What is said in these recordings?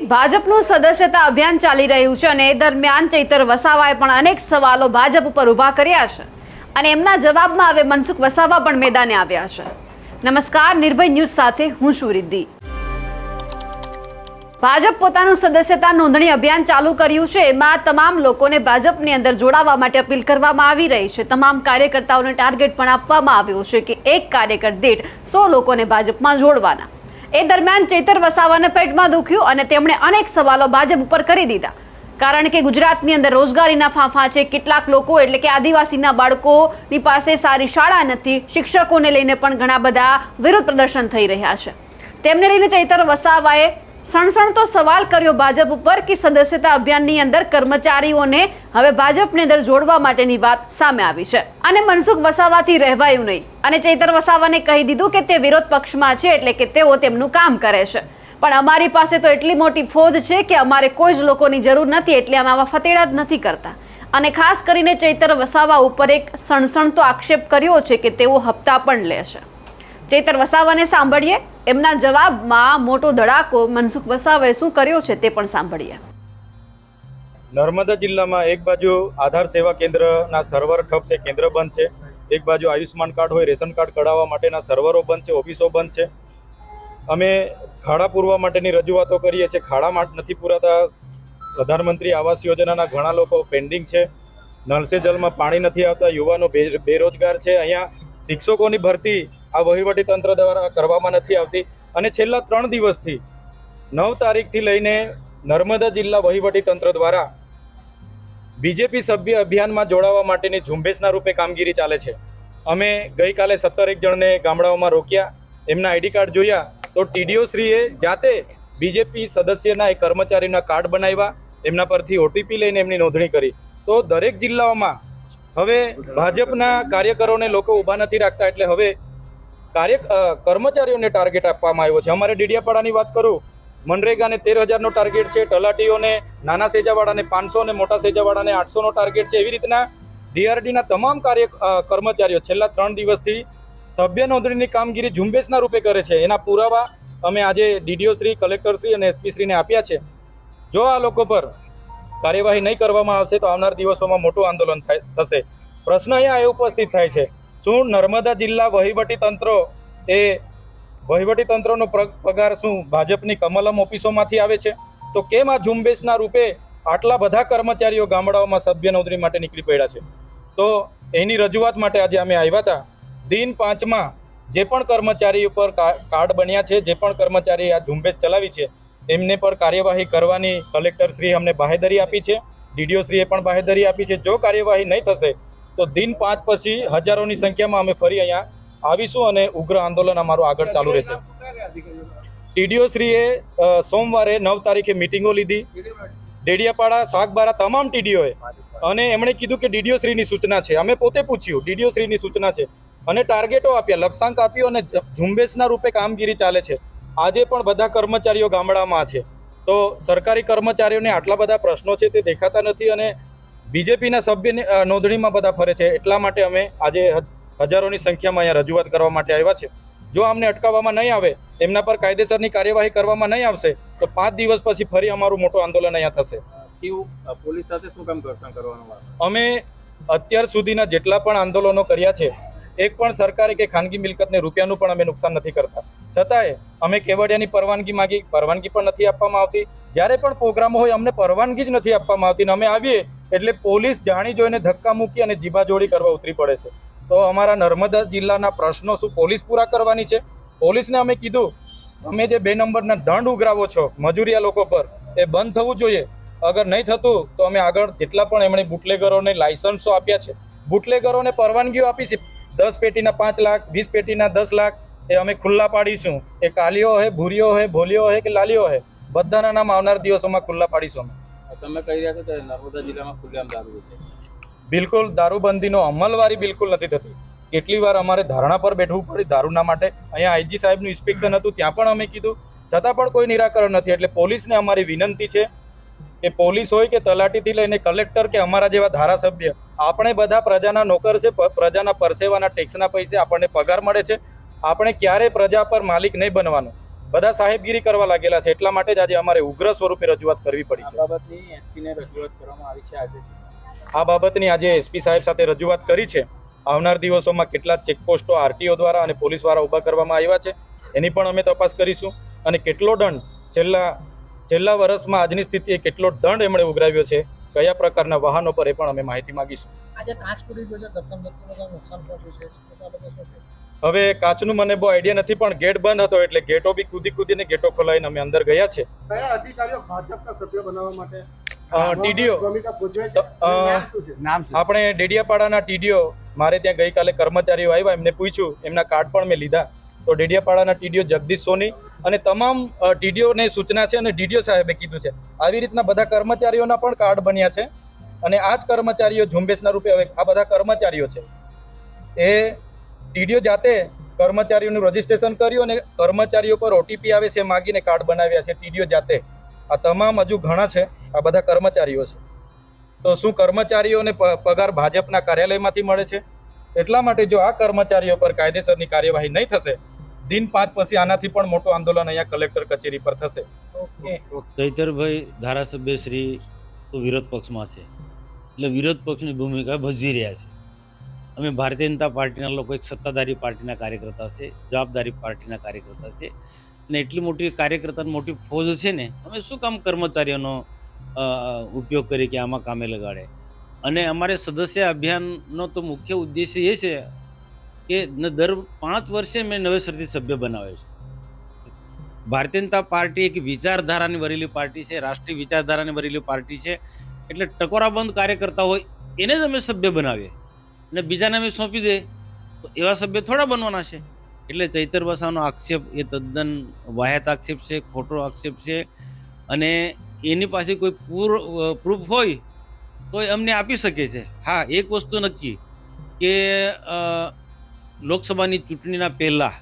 ભાજપનું સદસ્યતા અભિયાન ચાલી રહ્યું છે અને એ દરમિયાન ચૈતર વસાવાએ પણ અનેક સવાલો ભાજપ ઉપર ઊભા કર્યા છે અને એમના જવાબમાં હવે મનસુખ વસાવા પણ મેદાને આવ્યા છે। નમસ્કાર, નિર્ભય ન્યૂઝ સાથે હું છું રિદ્ધિ। ભાજપ પોતાનું સદસ્યતા નોંધણી અભિયાન ચાલુ કર્યું છે। એમાં તમામ લોકોને ભાજપની અંદર જોડાવા માટે અપીલ કરવામાં આવી રહી છે। તમામ કાર્યકર્તાઓને ટાર્ગેટ પણ આપવામાં આવ્યો છે કે એક કાર્યકર દીઠ 100 લોકોને ભાજપમાં જોડવાના। એ દરમિયાન ચૈતર વસાવાને પેટમાં દુખ્યું અને તેમણે અનેક સવાલો ભાજપ ઉપર કરી દીધા, કારણ કે ગુજરાતની અંદર રોજગારીના ફાંફા છે। કેટલાક લોકો એટલે કે આદિવાસીના બાળકોની પાસે સારી શાળા નથી। શિક્ષકોને લઈને પણ ઘણા બધા વિરોધ પ્રદર્શન થઈ રહ્યા છે। તેમને લઈને ચૈતર વસાવાએ સણસણતો સવાલ કર્યો ભાજપ ઉપર કે સદસ્યતા અભિયાનની અંદર કર્મચારીઓને હવે ભાજપની અંદર જોડવા માટેની વાત સામે આવી છે અને મનસુખ વસાવાથી રહેવાયું નહીં અને ચૈતર વસાવાને કહી દીધું કે તે વિરોધ પક્ષમાં છે એટલે કે તેઓ તેમનું કામ કરે છે, પણ અમારી પાસે તો એટલી મોટી ફોજ છે કે અમારે કોઈ જ લોકોની જરૂર નથી, એટલે અમે આવા ફતેડા જ નથી કરતા। અને ખાસ કરીને ચૈતર વસાવા ઉપર એક સણસણતો આક્ષેપ કર્યો છે કે તેઓ હપ્તા પણ લે છે। ચૈતર વસાવાને સાંભળીએ, એમના જવાબમાં મોટો ધડાકો મનસુખ વસાવાએ શું કર્યો છે તે પણ સાંભળીએ। નર્મદા જિલ્લામાં એક બાજુ આધાર સેવા કેન્દ્રના સર્વર ઠપ છે, કેન્દ્ર બંધ છે, એક બાજુ આયુષ્માન કાર્ડ હોય, રેશન કાર્ડ કઢાવવા માટેના સર્વરો બંધ છે, ઓફિસો બંધ છે। અમે ખાડા પૂરવા માટેની રજૂઆતો કરીએ છીએ, ખાડા નથી પૂરાતા। પ્રધાનમંત્રી આવાસ યોજનાના ઘણા લોકો પેન્ડિંગ છે, નળ સે જલમાં પાણી નથી આવતા, યુવાનો બેરોજગાર છે। અહીંયા શિક્ષકોની ભરતી આ વહીવટી તંત્ર દ્વારા કરવામાં નથી આવતી અને છેલ્લા 3 દિવસથી 9 તારીખથી લઈને નર્મદા જિલ્લા વહીવટી તંત્ર દ્વારા બીજેપી સભ્ય અભિયાનમાં જોડાવા માટેની ઝુંબેશના રૂપે કામગીરી ચાલે છે। અમે ગઈકાલે 17 જણને ગામડાઓમાં રોક્યા, એમના આઈડી કાર્ડ જોયા તો ટીડીઓ શ્રીએ જાતે બીજેપી સદસ્યના એક કર્મચારીના કાર્ડ બનાવ્યા, એમના પરથી ઓટીપી લઈને એમની નોંધણી કરી। તો દરેક જિલ્લાઓમાં હવે ભાજપના કાર્યકરોને લોકો ઊભા નથી રાખતા, એટલે હવે કર્મચારીઓને ટાર્ગેટ આપવામાં આવ્યો છે। અમારે ડેડિયાપાડાની વાત કરું, મનરેગાને 13,000નો ટાર્ગેટ છે, તલાટીઓને નાના સેજાવાળાને 500 અને મોટા સેજાવાળાને 800નો ટાર્ગેટ છે। એવી રીતના ડીઆરડીના તમામ કર્મચારીઓ છેલ્લા 3 દિવસથી સભ્ય નોંધણીની કામગીરી ઝુંબેશના રૂપે કરે છે। એના પુરાવા અમે આજે ડીડીઓ શ્રી, કલેક્ટર શ્રી અને એસપી શ્રીને આપ્યા છે। જો આ લોકો પર કાર્યવાહી નહીં કરવામાં આવશે તો આવનાર દિવસોમાં મોટું આંદોલન થશે। પ્રશ્ન અહીંયા એ ઉપસ્થિત થાય છે, શું નર્મદા જિલ્લા વહીવટી તંત્રનો પગાર શું ભાજપની કમલમ ઓફિસોમાંથી આવે છે? તો કેમ આ ઝુંબેશના રૂપે આટલા બધા કર્મચારીઓ ગામડાઓમાં સભ્ય નોંધણી માટે નીકળી પડ્યા છે? તો એની રજૂઆત માટે આજે અમે આવ્યા હતા। દિન 5માં જે પણ કર્મચારી ઉપર કાર્ડ બન્યા છે, જે પણ કર્મચારી આ ઝુંબેશ ચલાવી છે, એમને પર કાર્યવાહી કરવાની કલેક્ટર શ્રી અમને બાહેધરી આપી છે, ડીડીઓ શ્રીએ પણ બાહેધરી આપી છે। જો કાર્યવાહી નહીં થશે તો દિન 5 પછી હજારોની સંખ્યામાં અમે ફરી અહીંયા આવીશું અને ઉગ્ર આંદોલન અમારું આગળ ચાલુ રહેશે। ટીડીઓ શ્રીએ સોમવારે 9 તારીખે મિટિંગો લીધી, ડેડિયાપાડા, સાગબારા તમામ ટીડીઓએ, અને એમણે કીધું કે ડીડીઓ શ્રીની સૂચના છે। અમે પોતે પૂછ્યું, ડીડીઓ શ્રીની સૂચના છે અને ટાર્ગેટો આપ્યા, લક્ષ્યાંક આપ્યો અને ઝુંબેશના રૂપે કામગીરી ચાલે છે। આજે પણ બધા કર્મચારીઓ ગામડામાં છે, તો સરકારી કર્મચારીઓને આટલા બધા પ્રશ્નો છે તે દેખાતા નથી અને બીજેપીના સભ્ય નોંધણીમાં બધા ફરે છે। એટલા માટે અમે આજે હજારોની સંખ્યામાં અહીંયા રજૂઆત કરવા માટે આવ્યા છે। જો અમને અટકાવવામાં નહીં આવે, એમના પર કાયદેસરની કાર્યવાહી કરવામાં નહીં આવશે તો 5 દિવસ પછી ફરી અમારું મોટું આંદોલન અહીંયા થશે। પોલીસ સાથે શું કામ ઘર્ષણ કરવાનું? અમે અત્યાર સુધીના જેટલા પણ આંદોલનો કર્યા છે, એક પણ સરકારે કે ખાનગી મિલકતને રૂપિયાનું પણ અમે નુકસાન નથી કરતા, છતાંય અમે કેવડિયાની પરવાનગી માગી, પરવાનગી પણ નથી આપવામાં આવતી। જ્યારે પણ પ્રોગ્રામો હોય અમને પરવાનગી જ નથી આપવામાં આવતી, અમે આવીએ એટલે પોલીસ જાણી જોઈને ધક્કા મૂકી અને જીભાજોડી કરવા ઉતરી પડે છે। તો અમારા નર્મદા જિલ્લાના પ્રશ્નો શું પોલીસ પૂરા કરવાની છે? પોલીસને અમે કીધું, તમે જે 2 નંબરના દંડ ઉઘરાવો છો મજૂરિયા લોકો પર, એ બંધ થવું જોઈએ। અગર નહીં થતું તો અમે આગળ જેટલા પણ એમણે બુટલેગરોને લાયસન્સો આપ્યા છે, બુટલેગરોને પરવાનગીઓ આપી છે, 10 પેટીના 5 લાખ, 20 પેટીના 10 લાખ એ અમે ખુલ્લા પાડીશું। એ કાલીઓ હોય, ભૂરીઓ હોય, ભોલીઓ હોય કે લાલીઓ હોય, બધાના નામ આવનાર દિવસોમાં ખુલ્લા પાડીશું અમે। તમે કહી રહ્યા છો કે નર્મદા જિલ્લામાં ખુલ્લેઆમ દારૂ છે? બિલકુલ દારૂબંધીનો અમલવારી બિલકુલ નથી થતી। કેટલી વાર અમારે ધારણા પર બેઠવું પડી દારૂના માટે। અહીંયા આઈજી સાહેબનું ઇન્સ્પેક્શન હતું, ત્યાં પણ અમે કીધું, છતાં પણ કોઈ નિરાકરણ નથી। એટલે પોલીસને અમારી વિનંતી છે કે પોલીસ હોય કે તલાટીથી લઈને કલેક્ટર કે અમારા જેવા ધારાસભ્ય, આપણે બધા પ્રજાના નોકર છે, પ્રજાના પરસેવાના ટેક્સના પૈસે આપણને પગાર મળે છે। આપણે ક્યારેય પ્રજા પર માલિક નહીં બનવાનું। બધા સાહેબગીરી કરવા લાગેલા છે. એટલા માટે જ આજે અમારે ઉગ્ર સ્વરૂપે રજૂઆત કરવી પડી છે. આ બાબતની એસપીને રજૂઆત કરવામાં આવી છે આજે. આ બાબતની આજે એસપી સાહેબ સાથે રજૂઆત કરી છે. આવનાર દિવસોમાં કેટલા ચેકપોસ્ટો આરટીઓ દ્વારા અને પોલીસ દ્વારા ઊભા કરવામાં આવ્યા છે એની પણ અમે તપાસ કરીશું. અને કેટલો દંડ છેલ્લા વર્ષમાં આજની સ્થિતિએ કેટલો દંડ એમણે ઉઘરાવ્યો છે, કયા પ્રકારના વાહનો પર, એ પણ અમે માહિતી માંગીશું. આજે કાચ તૂટી ગયો છે, ધક્કામુક્કીનું નુકસાન પહોંચ્યું છે, એ બાબતે શું કહેશો? હવે કાચનું મને બહુ આઈડિયા નથી, પણ ગેટ બંધ હતો એટલે ગેટો બી કૂદીને ગેટો ખોલાવીને અમે અંદર ગયા છે. કયા અધિકારીઓ ભાજપના સભ્ય બનાવવા માટે ટીડીઓ ભૂમિકા ભજવે છે? નામ શું? આપણે ડેડિયાપાડાના ટીડીઓ, મારે ત્યાં ગઈકાલે કર્મચારીઓ આવ્યા, એમને પૂછ્યું, એમના કાર્ડ પણ મેં લીધા. તો ડેડિયાપાડાના ટીડીઓ જગદીશ સોની અને તમામ ટીડીઓને સૂચના છે અને ડીડીઓ સાહેબે કીધું છે. આવી રીતના બધા કર્મચારીઓના પણ કાર્ડ બન્યા છે અને આ જ કર્મચારીઓ ઝુંબેશના રૂપે હવે આ બધા કર્મચારીઓ છે એ ટીડીઓ જાતે કર્મચારીઓનું રજીસ્ટ્રેશન કર્યું અને કર્મચારીઓ પર ઓટીપી આવે છે માગીને કાર્ડ બનાવ્યા છે ટીડીઓ જાતે. આ તમામ હજુ ઘણા છે, આ બધા કર્મચારીઓ છે. તો શું કર્મચારીઓને પગાર ભાજપના કાર્યાલયમાંથી મળે છે? એટલા માટે જો આ કર્મચારીઓ પર કાયદેસરની કાર્યવાહી નહીં થશે, દિન 5 પછી આનાથી પણ મોટું આંદોલન અહીંયા કલેક્ટર કચેરી પર થશે. ચૈતરભાઈ ધારાસભ્ય શ્રી તો વિરોધ પક્ષમાં છે, એટલે વિરોધ પક્ષની ભૂમિકા ભજવી રહ્યા છે. અમે ભારતીય જનતા પાર્ટીના લોકો એક સત્તાધારી પાર્ટીના કાર્યકર્તા છે, જવાબદારી પાર્ટીના કાર્યકર્તા છે, અને એટલી મોટી કાર્યકર્તાની મોટી ફોજ છે ને, અમે શું કામ કર્મચારીઓનો ઉપયોગ કરીએ કે આમાં કામે લગાડે? અને અમારે સદસ્ય અભિયાનનો તો મુખ્ય ઉદ્દેશ્ય એ છે કે દર 5 વર્ષે મેં નવેસરથી સભ્ય બનાવે છે. ભારતીય જનતા પાર્ટી એક વિચારધારાની વરેલી પાર્ટી છે, રાષ્ટ્રીય વિચારધારાની વરેલી પાર્ટી છે. એટલે ટકોરાબંધ કાર્યકર્તા હોય એને જ અમે સભ્ય બનાવીએ અને બીજાને અમે સોંપી દે તો એવા સભ્ય થોડા બનવાના છે. એટલે ચૈતર વસાવાનો આક્ષેપ એ તદ્દન વાહિયાત આક્ષેપ છે, ખોટો આક્ષેપ છે. અને એની પાસે કોઈ પ્રૂફ હોય તો એ અમને આપી શકે છે. હા, એક વસ્તુ નક્કી કે લોકસભાની ચૂંટણીના પહેલાં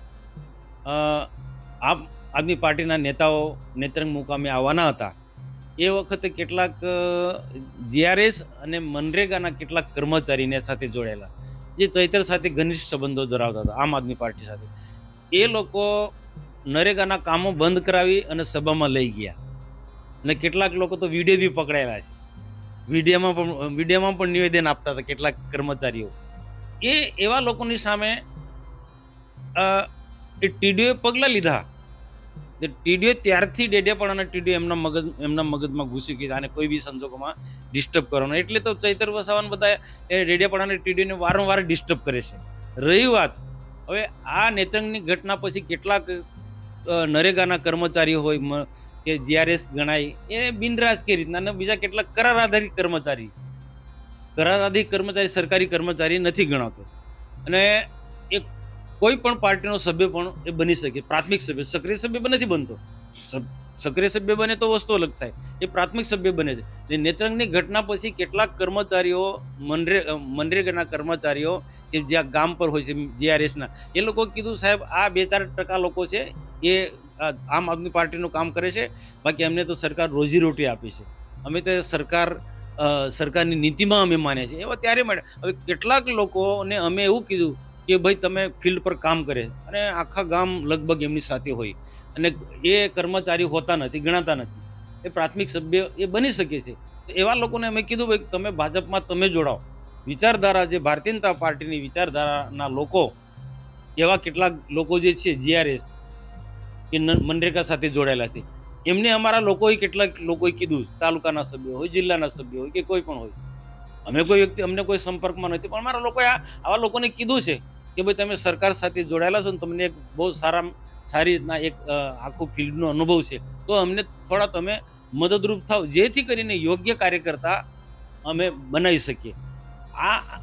આમ આદમી પાર્ટીના નેતાઓ નેત્રંગ મુકામે આવવાના હતા. એ વખતે કેટલાક જીઆરએસ અને મનરેગાના કેટલાક કર્મચારીને સાથે જોડાયેલા, જે ચૈતર સાથે ઘનિષ્ઠ સંબંધો ધરાવતા હતા આમ આદમી પાર્ટી સાથે. એ લોકો નરેગાના કામો બંધ કરાવી અને સભામાં લઈ ગયા. અને કેટલાક લોકો તો વિડીયો બી પકડાયેલા છે. વિડીયોમાં પણ નિવેદન આપતા હતા કેટલાક કર્મચારીઓ. એવા લોકોની સામે એ ટીડીઓએ પગલાં લીધા. ટીડીઓ ત્યારથી ડેડિયાપાડાના ટીડીઓ એમના મગજમાં ઘૂસી ગઈ અને કોઈ બી સંજોગોમાં ડિસ્ટર્બ કરવાનો. એટલે તો ચૈતર વસાવાને બધા એ ડેડિયાપાડાના ટીડીઓને વારંવાર ડિસ્ટર્બ કરે છે. રહી વાત હવે આ નેત્રંગની ઘટના પછી કેટલાક નરેગાના કર્મચારીઓ હોય કે જીઆરએસ ગણાય એ બિનરાજકીય રીતના, અને બીજા કેટલાક કરાર આધારિત કર્મચારી સરકારી કર્મચારી નથી ગણાતો. અને એક કોઈ પણ પાર્ટીનો સભ્ય પણ એ બની શકે, પ્રાથમિક સભ્ય. સક્રિય સભ્ય નથી બનતો. સક્રિય સભ્ય બને તો વસ્તુ અલગ થાય, એ પ્રાથમિક સભ્ય બને છે. એટલે નેત્રંગની ઘટના પછી કેટલાક કર્મચારીઓ મનરેગાના કર્મચારીઓ કે જ્યાં ગામ પર હોય છે જીઆરએસના, એ લોકો કીધું સાહેબ આ 2-4% લોકો છે એ આમ આદમી પાર્ટીનું કામ કરે છે, બાકી અમને તો સરકાર રોજીરોટી આપે છે, અમે તો સરકારની નીતિમાં અમે માનીએ છીએ. એવા ત્યારે મળે. હવે કેટલાક લોકોને અમે એવું કીધું કે ભાઈ તમે ફિલ્ડ પર કામ કરે, અને આખા ગામ લગભગ એમની સાથે હોય અને એ કર્મચારી હોતા નથી, ગણાતા નથી, એ પ્રાથમિક સભ્ય એ બની શકે છે. તો એવા લોકોને અમે કીધું ભાઈ તમે ભાજપમાં તમે જોડાઓ. વિચારધારા જે ભારતીય જનતા પાર્ટીની વિચારધારાના લોકો, એવા કેટલાક લોકો જે છે જીઆરએસ કે મનરેગા સાથે જોડાયેલા છે, એમને અમારા લોકોએ કેટલાક લોકોએ કીધું, તાલુકાના સભ્યો હોય, જિલ્લાના સભ્યો હોય કે કોઈ પણ હોય, અમે કોઈ વ્યક્તિ અમને કોઈ સંપર્કમાં નથી, પણ અમારા લોકોએ આવા લોકોને કીધું છે કે ભાઈ તમે સરકાર સાથે જોડાયેલા છો ને તમને એક બહુ સારી રીતના એક આખું ફિલ્ડનો અનુભવ છે, તો અમને થોડા તમે મદદરૂપ થાવ, જેથી કરીને યોગ્ય કાર્યકર્તા અમે બનાવી શકીએ.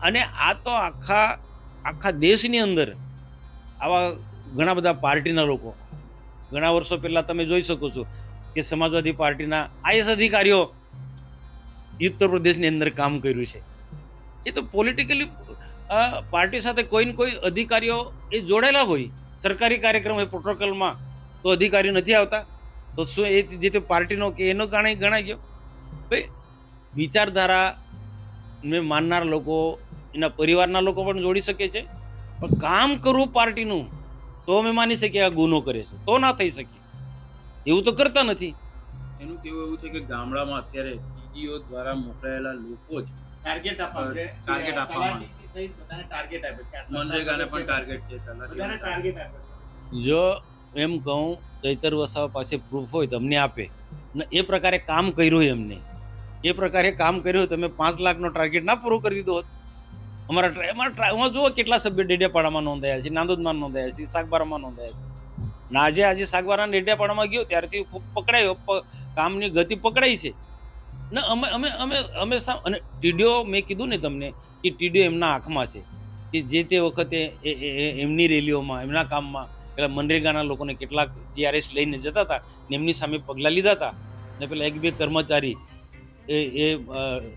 અને આ તો આખા દેશની અંદર આવા ઘણા બધા પાર્ટીના લોકો, ઘણા વર્ષો પહેલાં તમે જોઈ શકો છો કે સમાજવાદી પાર્ટીના આઈએસ અધિકારીઓ ઉત્તર પ્રદેશની અંદર કામ કર્યું છે. એ તો પોલિટિકલી પાર્ટી સાથે કોઈ ને કોઈ અધિકારીઓ એ જોડાયેલા હોય, સરકારી કાર્યક્રમ હોય પ્રોટોકોલમાં, તો અધિકારીઓ નથી આવતા, તો શું એ જે તે પાર્ટીનો કે એનો ગણાઈ ગયો? ભાઈ વિચારધારાને માનનાર લોકો, એના પરિવારના લોકો પણ જોડી શકે છે, પણ કામ કરવું પાર્ટીનું તો અમે માની શકીએ આ ગુનો કરે છે, તો ના થઈ શકે. એવું તો કરતા નથી. એનું કેવું એવું છે કે ગામડામાં અત્યારે ટીડીઓ દ્વારા મોકલાયેલા લોકો જ ટાર્ગેટ આપવામાં છે. ટાર્ગેટ આપવામાં. તલાટી સહિત બધાને ટાર્ગેટ આપે છે. આટલા મનરેગાને પણ સદસ્ય ટાર્ગેટ છે બધાને તલાટીઓને ટાર્ગેટ આપે છે. જો એમ કહું ચૈતર વસાવા પાસે પ્રૂફ હોય તો અમને આપે ને એ પ્રકારે કામ કર્યું હોય એમને એ પ્રકારે કામ કર્યું હોય તમે 5 લાખનો ટાર્ગેટ ના પૂરો કરી દીધો હોત. અમારા જુઓ કેટલા સભ્યો ડેડિયાપાડામાં નોંધાયા છે, નાંદોદમાં નોંધાયા છે, સાગબારામાં નોંધાયા છે. ને આજે સાગબારા ડેડિયાપાડામાં ગયો ત્યારથી પકડાયો, કામની ગતિ પકડાઈ છે ને અમે અમે અમે અમે અને ટીડીઓ મેં કીધું ને તમને કે ટીડીઓ એમના આંખમાં છે કે જે તે વખતે એમની રેલીઓમાં એમના કામમાં પેલા મનરેગાના લોકોને કેટલાક GRS લઈને જતા હતા ને એમની સામે પગલાં લીધા હતા ને પેલા 1-2 કર્મચારી એ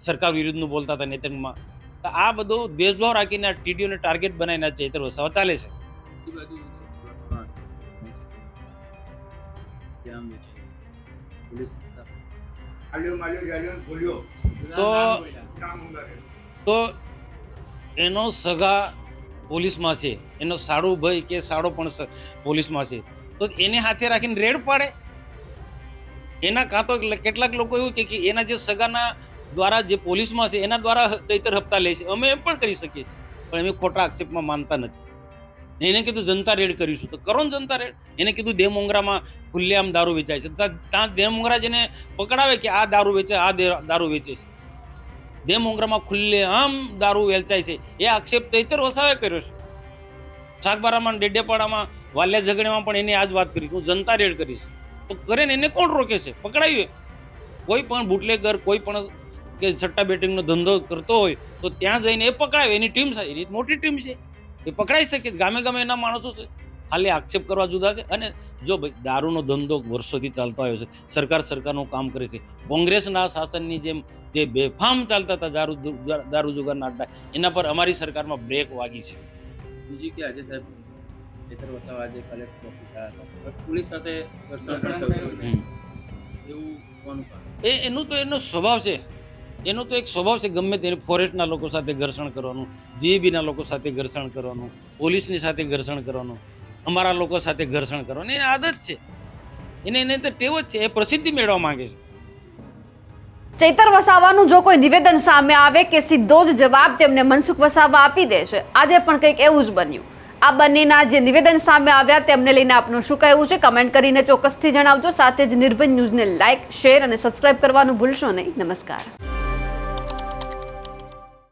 સરકાર વિરુદ્ધનું બોલતા હતા નેતૃત્વમાં. તો આ બધું ભેદભાવ રાખીને આ ટીડીઓને ટાર્ગેટ બનાવીને ચૈતર વસાવા ચાલે છે. બીજી બાજુ રસપ્રાણ છે. ત્યાં વેચાય. પોલીસ તો એનો સગા પોલીસમાં છે, એનો સાડુ ભાઈ કે સાડો પણ પોલીસમાં છે, તો એને હાથે રાખીને રેડ પાડે. એના કાં તો કેટલાક લોકો એવું કે એના જે સગાના દ્વારા જે પોલીસમાં છે એના દ્વારા ચૈતર હપ્તા લે છે. અમે એમ પણ કરી શકીએ છીએ પણ અમે ખોટા આક્ષેપમાં માનતા નથી. એને કીધું જનતા રેડ કરીશું તો કરો ને જનતા રેડ. એને કીધું દેવમોંગરામાં ખુલ્લેઆમ દારૂ વેચાય છે, ત્યાં દેવમોંગરા જેને પકડાવે કે આ દારૂ વેચે, આ દારૂ વેચે છે, દેવમોંગરામાં ખુલ્લેઆમ દારૂ વેચાય છે, એ આક્ષેપ ચૈતર વસાવે કર્યો છે. સાગબારામાં, ડેડિયાપાડામાં, વાલિયા ઝઘડિયામાં પણ એને આ જ વાત કરી હું જનતા રેડ કરીશ. તો કરે ને એને કોણ રોકે છે? પકડાયું. કોઈ પણ બુટલેગર, કોઈ પણ કે સટ્ટા બેટિંગનો ધંધો કરતો હોય તો ત્યાં જઈને એ પકડાય. એની ટીમ છે, એની મોટી ટીમ છે, એ પકડાઈ શકે. ગામે ગામે એના માણસો છે. ખાલી આક્ષેપ કરવા જુદા છે. અને જો ભાઈ દારૂનો ધંધો વર્ષોથી ચાલતો આવ્યો છે, સરકારનું કામ કરે છે. કોંગ્રેસના શાસનની જેમ જે બેફામ ચાલતા હતા દારૂ જુગારના અડ્ડા, એના પર અમારી સરકારમાં બ્રેક વાગી છે. બીજી કે આજે સાહેબ ચૈતર વસાવા આજે કલેક્ટર ઓફિસ આવ્યા હતા પણ પોલીસ સાથે ઘર્ષણ કરતા હોય એવું કોનું કારણ? એનું તો એનો સ્વભાવ છે. એનો તો એક સ્વભાવ છે ગમે તેને ફોરેસ્ટના લોકો સાથે ઘર્ષણ કરવાનું, GABના લોકો સાથે ઘર્ષણ કરવાનું, પોલીસની સાથે ઘર્ષણ કરવાનું, અમારા લોકો સાથે ઘર્ષણ કરવાનું. એની આદત છે. એને તો ટેવ જ છે. એ પ્રસિદ્ધિ મેળવવા માંગે છે. ચૈતર વસાવાનું જો કોઈ નિવેદન સામે આવે કે સીધો જ જવાબ તેમને મનસુખ વસાવા આપી દે છે. આજે પણ કંઈક એવું જ બન્યું. આ બંનેના જે નિવેદન સામે આવ્યા તેમને લઈને આપનું શું કહેવું છે કમેન્ટ કરીને ચોક્કસથી જણાવજો. સાથે જ નિર્ભય ન્યૂઝને લાઇક, શેર અને સબસ્ક્રાઇબ કરવાનું ભૂલશો નહીં. નમસ્કાર.